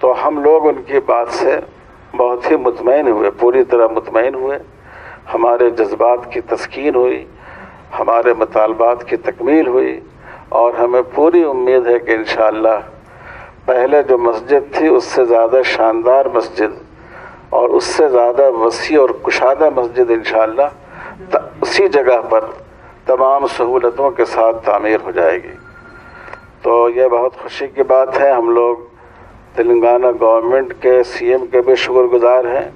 تو ہم لوگ ان کی بات سے بہت ہی مطمئن ہوئے، پوری طرح مطمئن ہوئے، ہمارے جذبات کی تسکین ہوئی، ہمارے مطالبات کی تکمیل ہوئی، اور ہمیں پوری امید ہے کہ انشاءاللہ پہلے جو مسجد تھی اس سے زیادہ شاندار مسجد اور اس سے زیادہ وسیع اور کشادہ مسجد انشاءاللہ اسی جگہ پر تمام سہولتوں کے ساتھ تعمیر ہو جائے گی۔ تو یہ بہت خوشی کی بات ہے۔ ہم لوگ تلنگانہ گورنمنٹ کے سی ایم کے بھی شکر گزار ہیں،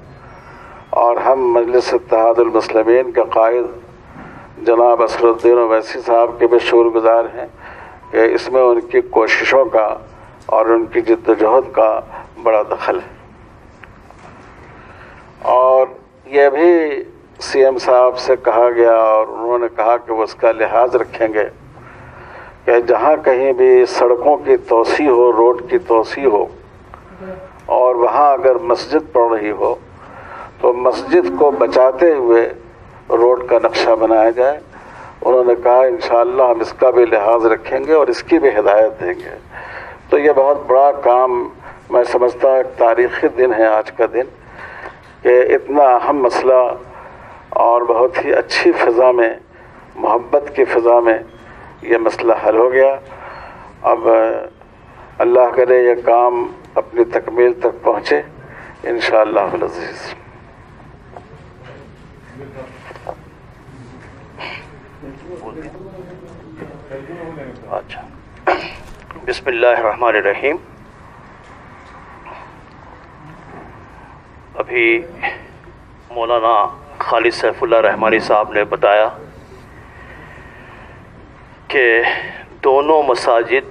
اور ہم مجلس اتحاد المسلمین کے قائد جناب اسرالدین اویسی صاحب کے بھی شکر گزار ہیں کہ اس میں ان کی کوششوں کا اور ان کی جد و جہد کا بڑا دخل ہے۔ اور یہ بھی سی ایم صاحب سے کہا گیا اور انہوں نے کہا کہ وہ اس کا لحاظ رکھیں گے کہ جہاں کہیں بھی سڑکوں کی توسیع ہو، روڈ کی توسیع ہو، اور وہاں اگر مسجد پڑ رہی ہو تو مسجد کو بچاتے ہوئے روڈ کا نقشہ بنایا جائے۔ انہوں نے کہا انشاءاللہ ہم اس کا بھی لحاظ رکھیں گے اور اس کی بھی ہدایت دیں گے۔ تو یہ بہت بڑا کام، میں سمجھتا ہوں ایک تاریخی دن ہے آج کا دن، کہ اتنا اہم مسئلہ اور بہت ہی اچھی فضا میں، محبت کی فضا میں یہ مسئلہ حل ہو گیا۔ اب اللہ کرے یہ کام اپنی تکمیل تک پہنچے انشاءاللہ العزیز۔ اچھا، بسم اللہ الرحمن الرحیم۔ ابھی مولانا خالد سیف اللہ رحمانی صاحب نے بتایا کہ دونوں مساجد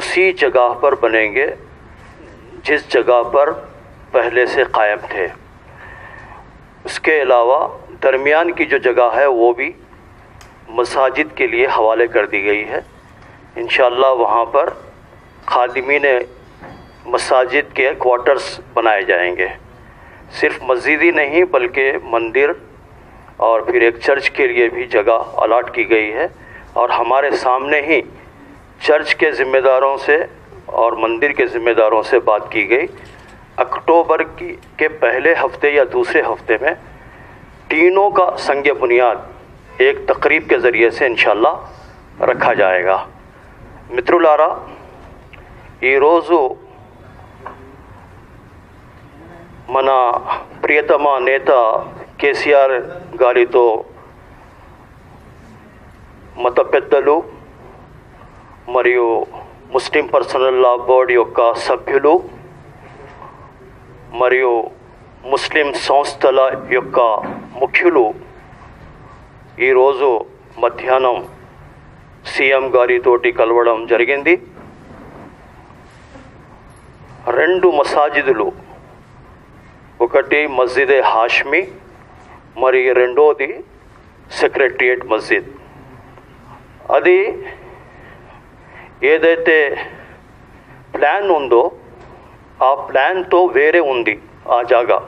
اسی جگہ پر بنیں گے جس جگہ پر پہلے سے قائم تھے۔ اس کے علاوہ درمیان کی جو جگہ ہے وہ بھی مساجد کے لیے حوالے کر دی گئی ہے۔ انشاءاللہ وہاں پر خادمین مساجد کے کوارٹرز بنائے جائیں گے۔ صرف مسجد ہی نہیں بلکہ مندر اور پھر ایک چرچ کے لیے بھی جگہ الاٹ کی گئی ہے، اور ہمارے سامنے ہی چرچ کے ذمہ داروں سے اور مندر کے ذمہ داروں سے بات کی گئی۔ اکتوبر کے پہلے ہفتے یا دوسرے ہفتے میں تینوں کا سنگ بنیاد ایک تقریب کے ذریعے سے انشاءاللہ رکھا جائے گا۔ మిత్రులారా، ఈరోజు మన ప్రియతమ నేత కేసీఆర్ గారితో మత పెద్దలు మరియు ముస్లిం పర్సనల్ లా బోర్డు యొక్క సభ్యులు మరియు ముస్లిం సంస్థల యొక్క ముఖ్యులు ఈరోజు మధ్యాహ్నం సీఎం గారితోటి కలవడం జరిగింది। రెండు మసాజిదులు, ఒకటి మస్జిద్ హాష్మి మరి రెండోది సెక్రటరియట్ మస్జిద్। అది ఏదైతే ప్లాన్ ఉందో ఆ ప్లాన్తో వేరే ఉంది ఆ జాగా।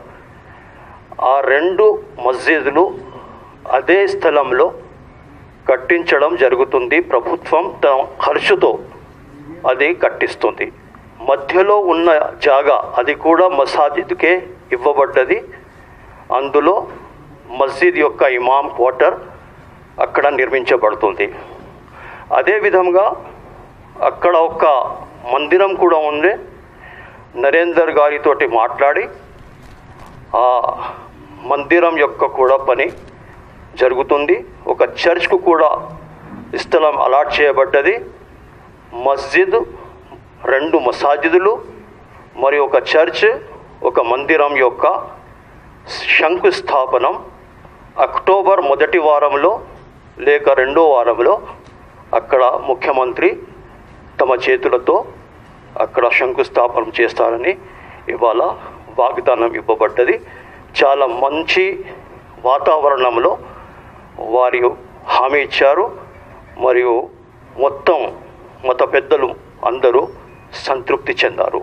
ఆ రెండు మస్జిదులు అదే స్థలంలో కట్టించడం జరుగుతుంది। ప్రభుత్వం తన ఖర్చుతో అది కట్టిస్తుంది। మధ్యలో ఉన్న జాగా అది కూడా మసాజిద్కే ఇవ్వబడ్డది। అందులో మస్జిద్ యొక్క ఇమాం క్వార్టర్ అక్కడ నిర్మించబడుతుంది। అదేవిధంగా అక్కడ ఒక మందిరం కూడా ఉంది। నరేందర్ గారితోటి మాట్లాడి ఆ మందిరం యొక్క కూడా పని జరుగుతుంది। ఒక చర్చ్కు కూడా స్థలం అలాట్ చేయబడ్డది। మస్జిద్, రెండు మసాజిదులు మరియు ఒక చర్చ్, ఒక మందిరం యొక్క శంకుస్థాపనం అక్టోబర్ మొదటి వారంలో లేక రెండో వారంలో అక్కడ ముఖ్యమంత్రి తమ చేతులతో అక్కడ శంకుస్థాపనం చేస్తారని ఇవాళ వాగ్దానం ఇవ్వబడ్డది। చాలా మంచి వాతావరణంలో వారి హామీ ఇచ్చారు మరియు మొత్తం మత పెద్దలు అందరూ సంతృప్తి చెందారు।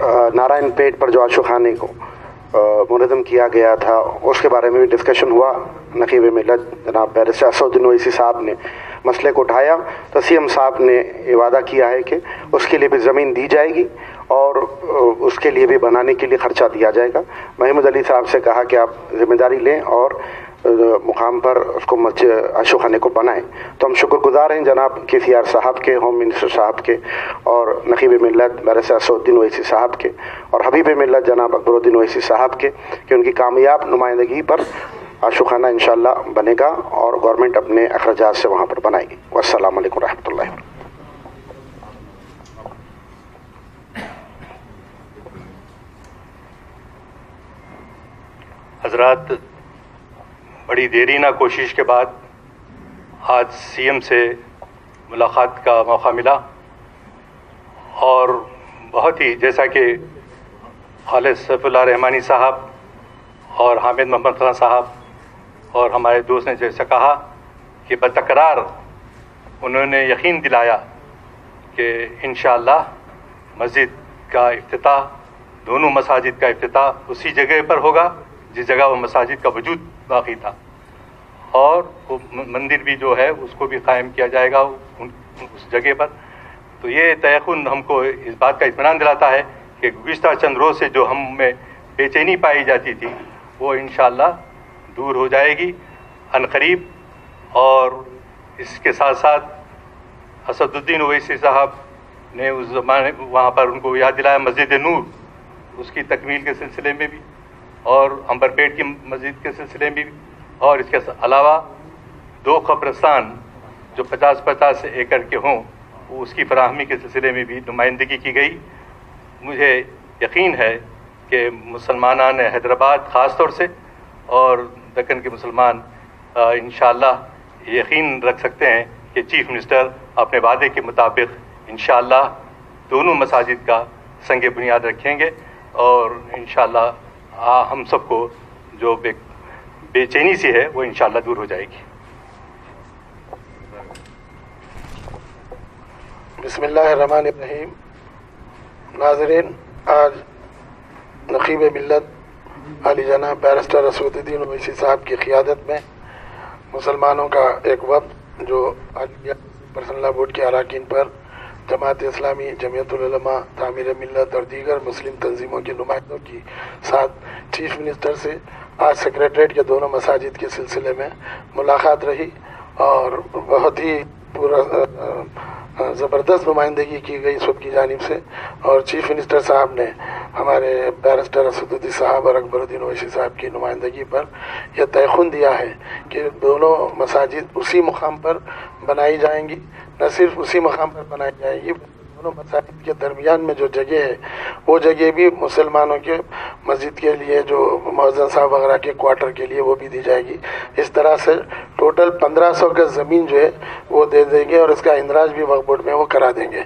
نارائن پیٹ پر جو عاشقانے کو منظم کیا گیا تھا اس کے بارے میں بھی ڈسکشن ہوا. نقیب ملت جناب بیرسٹر اسد الدین اویسی صاحب نے مسئلے کو اٹھایا تو سی ایم صاحب نے یہ وعدہ کیا ہے کہ اس کے لیے بھی زمین دی جائے گی اور اس کے لیے بھی بنانے کے لیے خرچہ دیا جائے گا. محمود علی صاحب سے کہا کہ آپ ذمہ داری لیں اور مقام پر اس کو عاشق خانے کو بنائیں. تو ہم شکر گزار ہیں جناب KCR صاحب کے, ہوم منسٹر صاحب کے, اور نقیب ملت بیرسٹر اسد الدین اویسی صاحب کے, اور حبیب ملت جناب اکبر الدین اویسی صاحب کے, کہ ان کی کامیاب نمائندگی پر عاشق خانہ انشاءاللہ بنے گا اور گورنمنٹ اپنے اخراجات سے وہاں پر بنائے گی. والسلام علیکم ورحمۃ اللہ. حضرات, بڑی دیرینہ کوشش کے بعد آج CM سے ملاقات کا موقع ملا اور بہت ہی, جیسا کہ خالد سیف اللہ رحمانی صاحب اور حامد محمد خان صاحب اور ہمارے دوست نے جیسا کہا کہ بتکرار انہوں نے یقین دلایا کہ انشاءاللہ مسجد کا افتتاح, دونوں مساجد کا افتتاح اسی جگہ پر ہوگا جس جگہ وہ مساجد کا وجود باقی تھا, اور وہ مندر بھی جو ہے اس کو بھی قائم کیا جائے گا اس جگہ پر. تو یہ تیقن ہم کو اس بات کا اطمینان دلاتا ہے کہ گزشتہ چند روز سے جو ہم میں بے چینی پائی جاتی تھی وہ انشاءاللہ دور ہو جائے گی عنقریب. اور اس کے ساتھ ساتھ اسد الدین اویسی صاحب نے اس زمانے وہاں پر ان کو یاد دلایا مسجد نور, اس کی تکمیل کے سلسلے میں بھی, اور امبرپیٹ کی مسجد کے سلسلے میں بھی, اور اس کے علاوہ 2 قبرستان جو 50-50 ایکڑ کے ہوں اس کی فراہمی کے سلسلے میں بھی نمائندگی کی گئی. مجھے یقین ہے کہ مسلمانان حیدرآباد خاص طور سے اور دکن کے مسلمان انشاءاللہ یقین رکھ سکتے ہیں کہ چیف منسٹر اپنے وعدے کے مطابق انشاءاللہ دونوں مساجد کا سنگ بنیاد رکھیں گے, اور انشاءاللہ ہم سب کو جو بے چینی سی ہے وہ انشاءاللہ دور ہو جائے گی. بسم اللہ الرحمن الرحیم. ناظرین, آج نقیب ملت علی جناب بیرسٹر اسد الدین اویسی صاحب کی قیادت میں مسلمانوں کا ایک وفد جو عالیہ پرسنل لا بورڈ کے اراکین پر جماعت اسلامی, جمعیت العلماء, تعمیر ملت اور دیگر مسلم تنظیموں کے نمائندوں کی ساتھ چیف منسٹر سے آج سیکریٹریٹ کے دونوں مساجد کے سلسلے میں ملاقات رہی, اور بہت ہی زبردست نمائندگی کی گئی سب کی جانب سے. اور چیف منسٹر صاحب نے ہمارے بیرسٹر اسد الدین صاحب اور اکبر الدین اویسی صاحب کی نمائندگی پر یہ تیقن دیا ہے کہ دونوں مساجد اسی مقام پر بنائی جائیں گی. نہ صرف اسی مقام پر بنائی جائے گی, دونوں مساجد کے درمیان میں جو جگہ ہے وہ جگہ بھی مسلمانوں کے مسجد کے لیے, جو مؤذن صاحب وغیرہ کے کوارٹر کے لیے, وہ بھی دی جائے گی. اس طرح سے ٹوٹل 1500 گز زمین جو ہے وہ دے دیں گے, اور اس کا اندراج بھی وقف بورڈ میں وہ کرا دیں گے.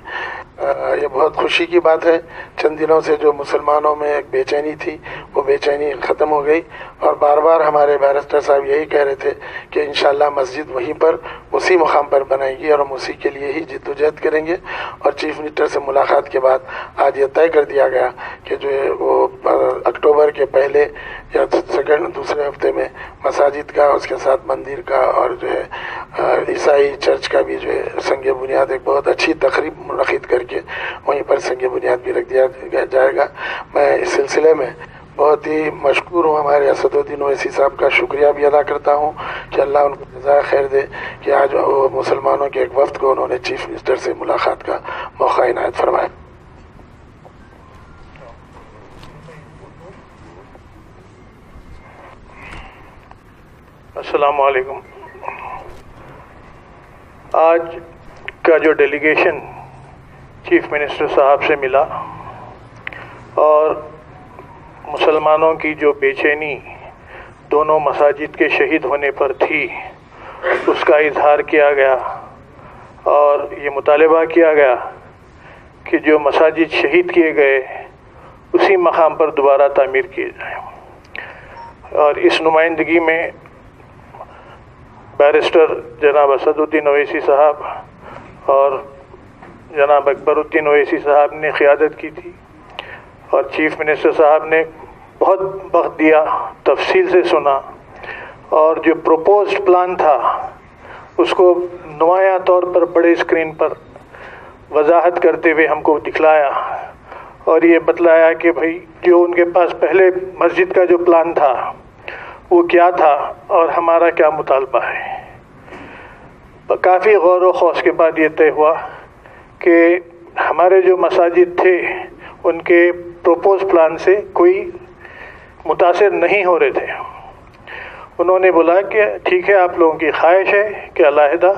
یہ بہت خوشی کی بات ہے. چند دنوں سے جو مسلمانوں میں ایک بے چینی تھی وہ بے چینی ختم ہو گئی, اور بار بار ہمارے بیرسٹر صاحب یہی کہہ رہے تھے کہ انشاءاللہ مسجد وہیں پر اسی مقام پر بنائے گی اور ہم اسی کے لیے ہی جد و جہد کریں گے. اور چیف منسٹر سے ملاقات کے بعد آج یہ طے کر دیا گیا کہ جو ہے وہ اکتوبر کے پہلے یا دوسرے ہفتے میں مساجد کا, اس کے ساتھ مندر کا, اور جو ہے عیسائی چرچ کا بھی جو ہے سنگ بنیاد ایک بہت اچھی تقریب منعقد کر کے وہیں پر سنگ بنیاد بھی رکھ دیا جائے گا. میں اس سلسلے میں بہت ہی مشکور ہوں ہمارے اسد الدین اویسی صاحب کا شکریہ بھی ادا کرتا ہوں کہ اللہ ان کو جزائے خیر دے کہ آج وہ مسلمانوں کے ایک وفد کو انہوں نے چیف منسٹر سے ملاقات کا موقع عنایت فرمایا. السلام علیکم. آج کا جو ڈیلیگیشن چیف منسٹر صاحب سے ملا اور مسلمانوں کی جو بے چینی دونوں مساجد کے شہید ہونے پر تھی اس کا اظہار کیا گیا, اور یہ مطالبہ کیا گیا کہ جو مساجد شہید کیے گئے اسی مقام پر دوبارہ تعمیر کیے جائیں. اور اس نمائندگی میں بیرسٹر جناب اسد الدین اویسی صاحب اور جناب اکبر الدین اویسی صاحب نے قیادت کی تھی, اور چیف منسٹر صاحب نے بہت وقت دیا، تفصیل سے سنا، اور جو پروپوزڈ پلان تھا اس کو نمایاں طور پر بڑے اسکرین پر وضاحت کرتے ہوئے ہم کو دکھلایا، اور یہ بتلایا کہ بھئی جو ان کے پاس پہلے مسجد کا جو پلان تھا وہ کیا تھا اور ہمارا کیا مطالبہ ہے۔ کافی غور و خوض کے بعد یہ طے ہوا کہ ہمارے جو مساجد تھے ان کے پروپوز پلان سے کوئی متاثر نہیں ہو رہے تھے۔ انہوں نے بولا کہ ٹھیک ہے، آپ لوگوں کی خواہش ہے کہ علیحدہ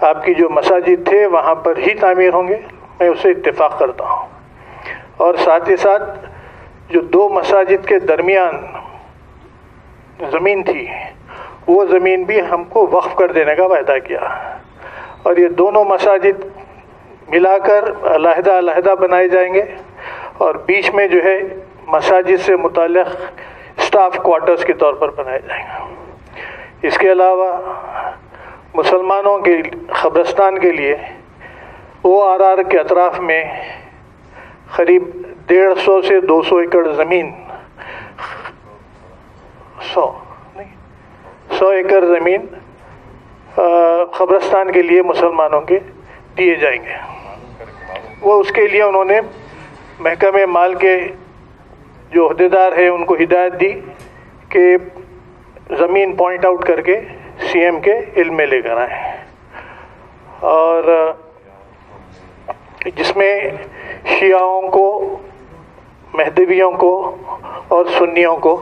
آپ کی جو مساجد تھے وہاں پر ہی تعمیر ہوں گے، میں اسے اتفاق کرتا ہوں، اور ساتھ ہی ساتھ جو دو مساجد کے درمیان زمین تھی وہ زمین بھی ہم کو وقف کر دینے کا وعدہ کیا، اور یہ دونوں مساجد ملا کر علیحدہ علیحدہ بنائے جائیں گے، اور بیچ میں جو ہے مساجد سے متعلق اسٹاف کوارٹرز کے طور پر بنائے جائیں گے۔ اس کے علاوہ مسلمانوں کے قبرستان کے لیے ORR کے اطراف میں قریب 150 سے 200 ایکڑ زمین 100 ایکڑ زمین قبرستان کے لیے مسلمانوں کے دیے جائیں گے۔ وہ اس کے لیے انہوں نے محکمہ مال کے جو عہدیدار ہیں ان کو ہدایت دی کہ زمین پوائنٹ آؤٹ کر کے CM کے علم میں لے کر آئیں، اور جس میں شیعوں کو، مہدویوں کو اور سنیوں کو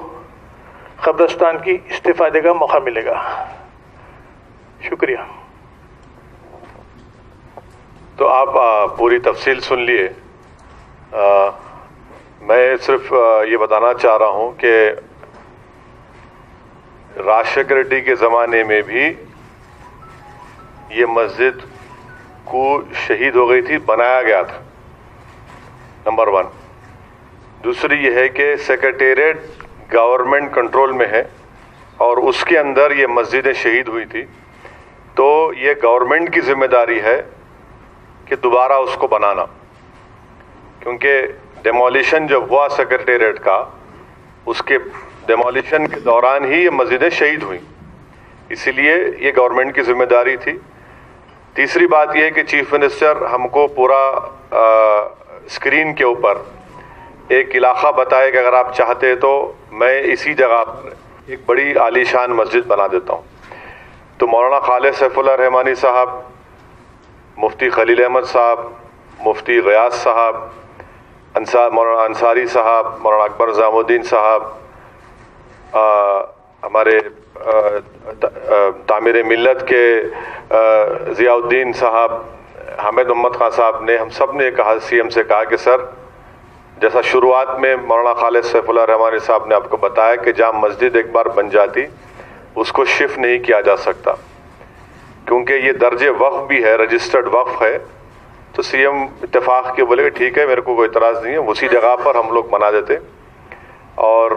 قبرستان کی استفادے کا موقع ملے گا۔ شکریہ۔ تو آپ پوری تفصیل سن لیے، میں صرف یہ بتانا چاہ رہا ہوں کہ راشٹر ریڈی کے زمانے میں بھی یہ مسجد کو شہید ہو گئی تھی، بنایا گیا تھا، نمبر 1۔ دوسری یہ ہے کہ سیکریٹریٹ گورنمنٹ کنٹرول میں ہے اور اس کے اندر یہ مسجدیں شہید ہوئی تھی، تو یہ گورنمنٹ کی ذمہ داری ہے کہ دوبارہ اس کو بنانا، کیونکہ ڈیمولیشن جب ہوا سیکریٹریٹ کا، اس کے ڈیمولیشن کے دوران ہی یہ مسجدیں شہید ہوئیں، اسی لیے یہ گورنمنٹ کی ذمہ داری تھی۔ تیسری بات یہ ہے کہ چیف منسٹر ہم کو پورا اسکرین کے اوپر ایک علاقہ بتائے کہ اگر آپ چاہتے تو میں اسی جگہ پر ایک بڑی عالی شان مسجد بنا دیتا ہوں۔ تو مولانا خالد سیف اللہ رحمانی صاحب، مفتی خلیل احمد صاحب، مفتی غیاث صاحب، مولانا انصاری صاحب، مولانا اکبر نظام الدین صاحب، ہمارے تعمیر ملت کے ضیاء الدین صاحب، حامد محمد خان صاحب نے، ہم سب نے کہا، CM سے کہا کہ سر، جیسا شروعات میں مولانا خالد سیف اللہ رحمانی صاحب نے آپ کو بتایا کہ جہاں مسجد ایک بار بن جاتی اس کو شفٹ نہیں کیا جا سکتا، کیونکہ یہ درجے وقف بھی ہے، رجسٹرڈ وقف ہے۔ تو CM اتفاق کے بولے کہ ٹھیک ہے، میرے کو کوئی اعتراض نہیں ہے، اسی جگہ پر ہم لوگ بنا دیتے۔ اور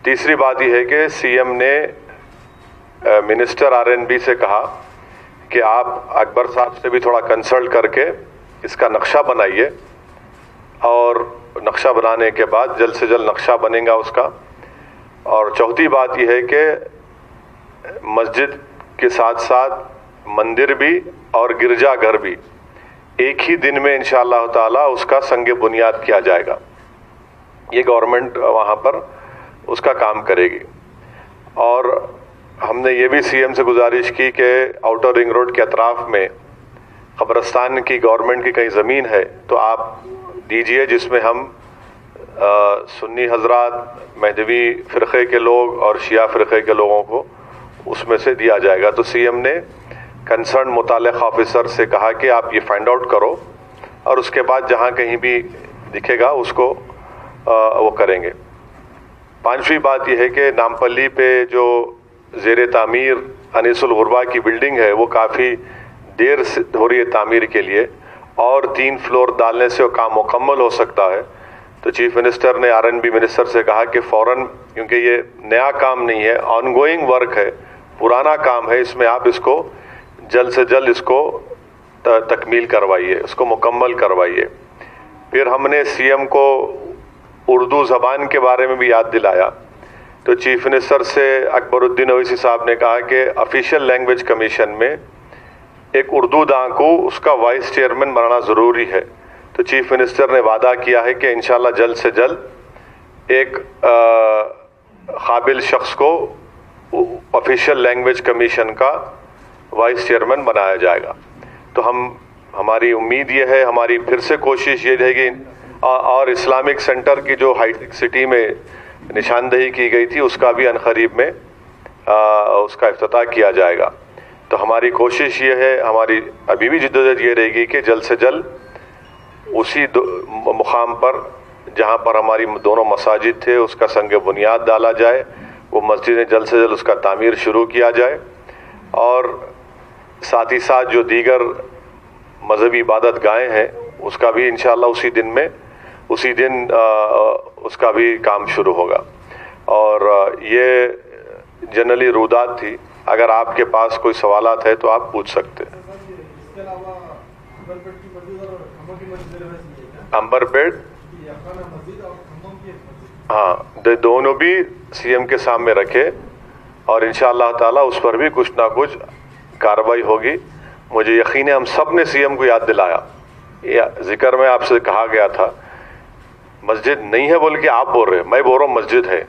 تیسری بات یہ ہے کہ CM نے منسٹر RNB سے کہا کہ آپ اکبر صاحب سے بھی تھوڑا کنسلٹ کر کے اس کا نقشہ بنائیے، اور نقشہ بنانے کے بعد جلد سے جلد نقشہ بنے گا اس کا۔ اور چوتھی بات یہ ہے کہ مسجد کے ساتھ ساتھ مندر بھی اور گرجا گھر بھی ایک ہی دن میں انشاءاللہ تعالی اس کا سنگ بنیاد کیا جائے گا، یہ گورنمنٹ وہاں پر اس کا کام کرے گی۔ اور ہم نے یہ بھی CM سے گزارش کی کہ آؤٹر رنگ روڈ کے اطراف میں قبرستان کی گورنمنٹ کی کہیں زمین ہے تو آپ دیجئے، جس میں ہم سنی حضرات، مہدوی فرقے کے لوگ اور شیعہ فرقے کے لوگوں کو اس میں سے دیا جائے گا۔ تو CM نے کنسرن متعلق آفیسر سے کہا کہ آپ یہ فائنڈ آؤٹ کرو، اور اس کے بعد جہاں کہیں بھی دکھے گا اس کو وہ کریں گے۔ پانچویں بات یہ ہے کہ نامپلی پہ جو زیر تعمیر انیس الغربا کی بلڈنگ ہے وہ کافی دیر سے ہو رہی ہے تعمیر کے لیے، اور 3 فلور ڈالنے سے وہ کام مکمل ہو سکتا ہے۔ تو چیف منسٹر نے RNB منسٹر سے کہا کہ فوراً، کیونکہ یہ نیا کام نہیں ہے، آن گوئنگ ورک ہے، پرانا کام ہے، اس میں آپ اس کو جلد سے جلد اس کو تکمیل کروائیے، اس کو مکمل کروائیے۔ پھر ہم نے CM کو اردو زبان کے بارے میں بھی یاد دلایا تو چیف منسٹر سے اکبرالدین اویسی صاحب نے کہا کہ آفیشیل لینگویج کمیشن میں ایک اردو داں کو اس کا وائس چیئرمین بنانا ضروری ہے. تو چیف منسٹر نے وعدہ کیا ہے کہ انشاءاللہ جلد سے جلد ایک قابل شخص کو آفیشیل لینگویج کمیشن کا وائس چیئرمین بنایا جائے گا. تو ہماری امید یہ ہے, ہماری پھر سے کوشش یہ رہے گی, اور اسلامک سینٹر کی جو ہائی ٹیک سٹی میں نشاندہی کی گئی تھی اس کا بھی عنقریب میں اس کا افتتاح کیا جائے گا. تو ہماری کوشش یہ ہے, ہماری ابھی بھی جدوجہد یہ رہے گی کہ جلد سے جلد اسی مقام پر جہاں پر ہماری دونوں مساجد تھے اس کا سنگ بنیاد ڈالا جائے, وہ مسجدیں جلد سے جلد اس کا تعمیر شروع کیا جائے, اور ساتھ ہی ساتھ جو دیگر مذہبی عبادت گاہیں ہیں اس کا بھی انشاءاللہ اسی دن اس کا بھی کام شروع ہوگا. اور یہ جنرلی رودات تھی, اگر آپ کے پاس کوئی سوالات ہے تو آپ پوچھ سکتے ہیں. امبر پیٹ, ہاں, دونوں بھی سی ایم کے سامنے رکھے, اور انشاءاللہ تعالی اس پر بھی کچھ نہ کچھ کارروائی ہوگی. مجھے یقین ہے ہم سب نے سی ایم کو یاد دلایا. ذکر میں آپ سے کہا گیا تھا مسجد نہیں ہے بول کے آپ بول رہے, میں بول رہا ہوں مسجد ہے.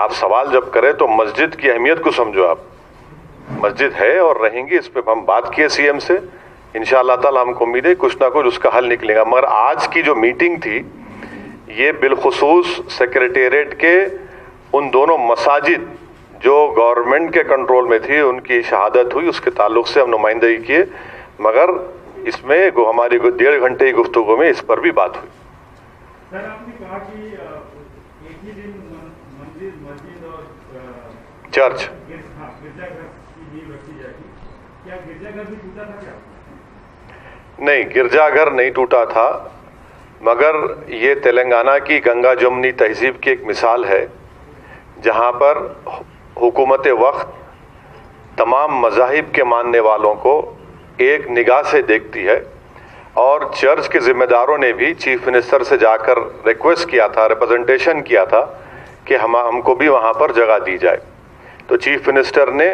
آپ سوال جب کریں تو مسجد کی اہمیت کو سمجھو. آپ مسجد ہے اور رہیں گی, اس پہ ہم بات کیے سی ایم سے, انشاءاللہ تعالی ہم کو امید ہے کچھ نہ کچھ اس کا حل نکلے گا. مگر آج کی جو میٹنگ تھی یہ بالخصوص سیکریٹریٹ کے ان دونوں مساجد جو گورنمنٹ کے کنٹرول میں تھی ان کی شہادت ہوئی, اس کے تعلق سے ہم نمائندگی کیے, مگر اس میں ہماری 1.5 گھنٹے کی گفتگو میں اس پر بھی بات ہوئی. سر آپ نے کہا کہ ایک ہی دن مسجد اور چرچ گرجا گھر کی نیو رکھی جائے گی, کیا گرجا گھر بھی ٹوٹا تھا کیا؟ نہیں, گرجا گھر نہیں ٹوٹا تھا, مگر یہ تلنگانہ کی گنگا جمنی تہذیب کی ایک مثال ہے جہاں پر حکومت وقت تمام مذاہب کے ماننے والوں کو ایک نگاہ سے دیکھتی ہے, اور چرچ کے ذمہ داروں نے بھی چیف منسٹر سے جا کر ریکویسٹ کیا تھا, ریپرزنٹیشن کیا تھا کہ ہم کو بھی وہاں پر جگہ دی جائے. تو چیف منسٹر نے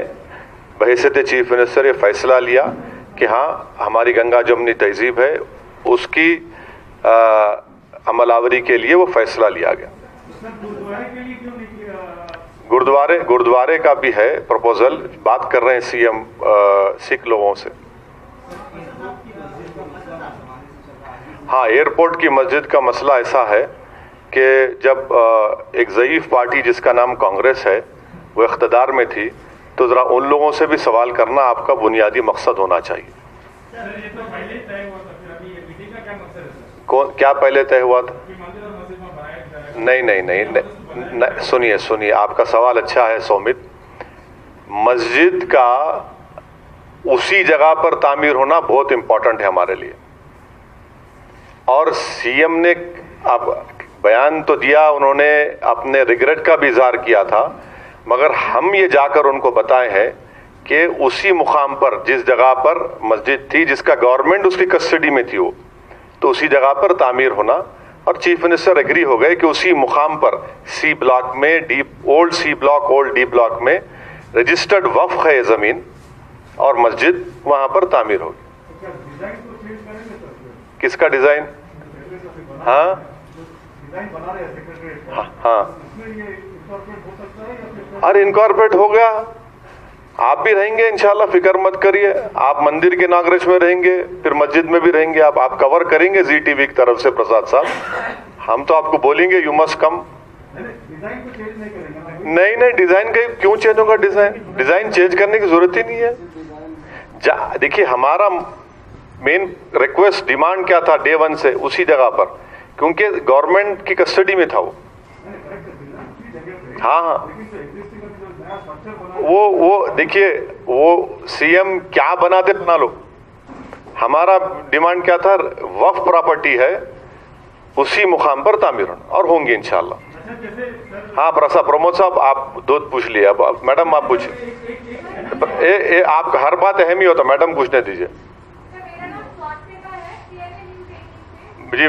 بحیثیت چیف منسٹر یہ فیصلہ لیا کہ ہاں ہماری گنگا جمنی تہذیب ہے, اس کی عمل آوری کے لیے وہ فیصلہ لیا گیا. گردوارے کا بھی ہے پروپوزل, بات کر رہے ہیں سی ایم سکھ لوگوں سے. ہاں, ایئرپورٹ کی مسجد کا مسئلہ ایسا ہے کہ جب ایک ضعیف پارٹی جس کا نام کانگریس ہے وہ اقتدار میں تھی, تو ذرا ان لوگوں سے بھی سوال کرنا آپ کا بنیادی مقصد ہونا چاہیے. کیا پہلے طے ہوا تھا؟ نہیں, سنیے, آپ کا سوال اچھا ہے سومت. مسجد کا اسی جگہ پر تعمیر ہونا بہت امپورٹنٹ ہے ہمارے لیے, اور سی ایم نے اب بیان تو دیا, انہوں نے اپنے ریگریٹ کا بھی اظہار کیا تھا, مگر ہم یہ جا کر ان کو بتائے ہیں کہ اسی مقام پر جس جگہ پر مسجد تھی جس کا گورنمنٹ اس کی کسٹڈی میں تھی وہ, تو اسی جگہ پر تعمیر ہونا, اور چیف منسٹر ایگری ہو گئے کہ اسی مقام پر سی بلاک میں اولڈ سی بلاک اولڈ ڈی بلاک میں رجسٹرڈ وقف ہے یہ زمین, اور مسجد وہاں پر تعمیر ہوگی. کس کا ڈیزائن؟ ہاں ہاں, ارے انکارپوریٹ ہو گیا, آپ بھی رہیں گے انشاءاللہ, فکر مت کریے. آپ مندر کے اناگریشن میں رہیں گے, پھر مسجد میں بھی رہیں گے, آپ کور کریں گے زی ٹی وی کی طرف سے. پرساد صاحب, ہم تو آپ کو بولیں گے یو مسٹ کم. نہیں, ڈیزائن کا کیوں چینج ہوگا؟ ڈیزائن چینج کرنے کی ضرورت ہی نہیں ہے. دیکھیے, ہمارا مین ریکویسٹ ڈیمانڈ کیا تھا ڈے 1 سے, اسی جگہ پر, کیونکہ گورنمنٹ کی کسٹڈی میں تھا وہ. ہاں, وہ دیکھیے, وہ سی ایم کیا بنا لو. ہمارا ڈیمانڈ کیا تھا, وقف پراپرٹی ہے, اسی مقام پر تعمیر ہونا, اور ہوں گے انشاءاللہ. ہاں پرمود صاحب, آپ پوچھ لیے. اب میڈم آپ پوچھیں, آپ کا ہر بات اہم ہی ہوتا, میڈم پوچھنے دیجیے. جی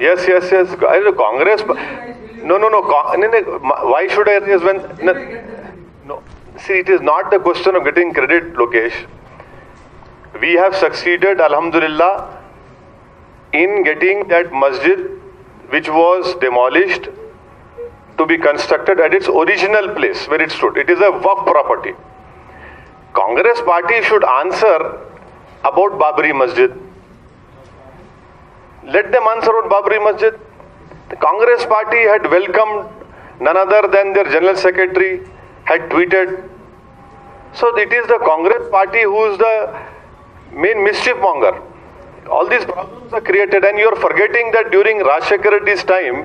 yes, Congress, no, why should I raise when, no, see, it is not the question of getting credit, Lokesh. We have succeeded, alhamdulillah, in getting that masjid which was demolished to be constructed at its original place where it stood. It is a waqf property. Congress party should answer about Babri Masjid. Let them answer about Babri Masjid. The Congress party had welcomed none other than their general secretary, had tweeted. So it is the Congress party who is the main mischief monger. All these problems are created, and you are forgetting that during Rajshekhar Reddy's time,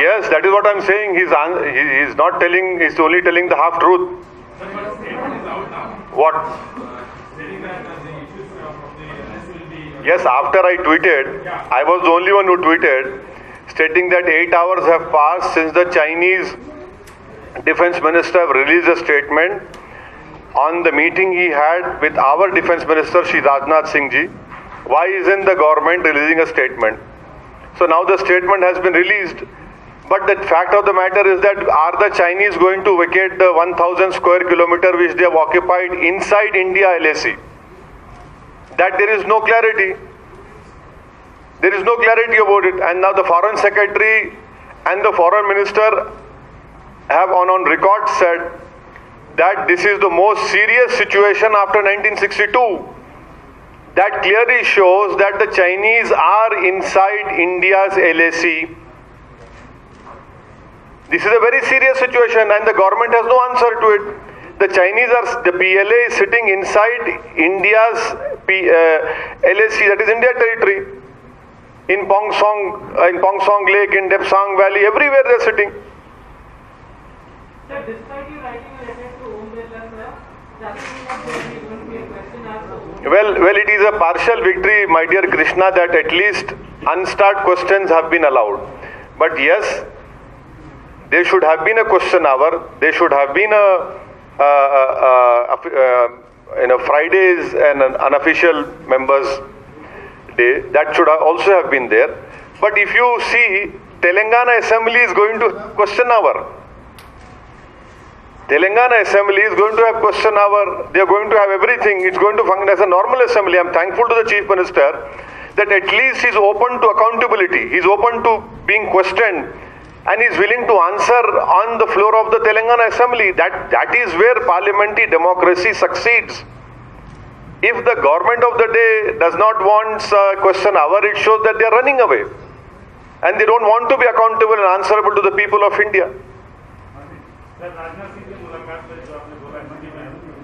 yes, that is what I'm saying. He's not telling, he's only telling the half truth. What? Yes, after I tweeted, I was the only one who tweeted, stating that 8 hours have passed since the Chinese defense minister have released a statement on the meeting he had with our defense minister, Shri Rajnath Singh ji. Why isn't the government releasing a statement? So now the statement has been released, but the fact of the matter is that are the Chinese going to vacate the 1,000 square kilometer which they have occupied inside India LAC? that there is no clarity. There is no clarity about it. And now the Foreign Secretary and the Foreign Minister have on record said that this is the most serious situation after 1962. That clearly shows that the Chinese are inside India's LAC. This is a very serious situation and the government has no answer to it. The PLA is sitting inside India's LAC, that is India territory. In Pongsong Lake, in Depsang Valley, everywhere they are sitting. Sir, despite you writing a letter to Om Birla, sir, doesn't mean that there is going to be a question asked to Om. Well, it is a partial victory, my dear Krishna, that at least unstart questions have been allowed. But yes, there should have been a question hour. There should have been Fridays and an unofficial members day. That should also have been there. But if you see, Telangana Assembly is going to have question hour. Telangana Assembly is going to have question hour. They are going to have everything. It's going to function as a normal assembly. I'm thankful to the Chief Minister that at least he's open to accountability. He's open to being questioned. And is willing to answer on the floor of the Telangana Assembly. That is where parliamentary democracy succeeds. If the government of the day does not want a question hour, it shows that they are running away. And they don't want to be accountable and answerable to the people of India.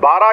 12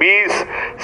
20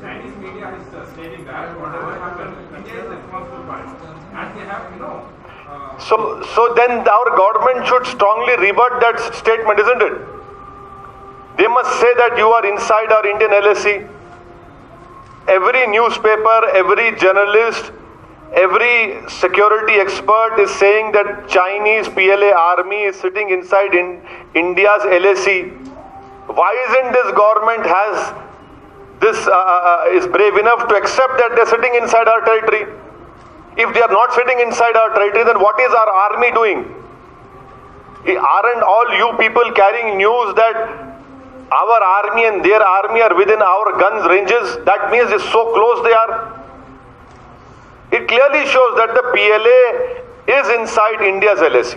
Chinese media is stating that whatever happened, India is responsible for it, and they have So then our government should strongly rebut that statement, isn't it? They must say that you are inside our Indian LAC. Every newspaper, every journalist, every security expert is saying that Chinese PLA army is sitting inside India's LAC. Why isn't this government is brave enough to accept that they're sitting inside our territory? If they are not sitting inside our territory, then what is our army doing? Aren't all you people carrying news that our army and their army are within our guns ranges? That means it's so close they are. It clearly shows that the PLA is inside India's LAC.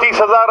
30,000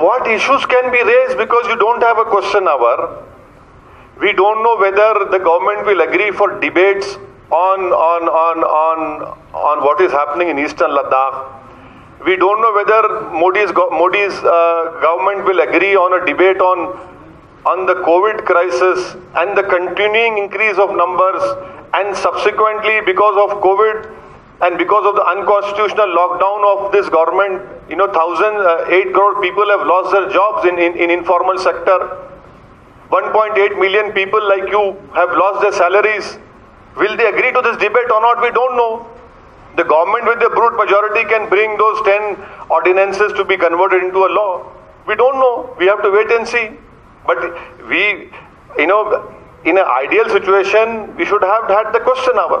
What issues can be raised? Because you don't have a question hour. We don't know whether the government will agree for debates on what is happening in Eastern Ladakh. We don't know whether Modi's government will agree on a debate on the COVID crisis and the continuing increase of numbers, and subsequently because of COVID And because of the unconstitutional lockdown of this government, 8 crore people have lost their jobs in informal sector. 1.8 million people like you have lost their salaries. Will they agree to this debate or not? We don't know. The government with the brute majority can bring those 10 ordinances to be converted into a law. We don't know. We have to wait and see. But we, in an ideal situation, we should have had the question hour.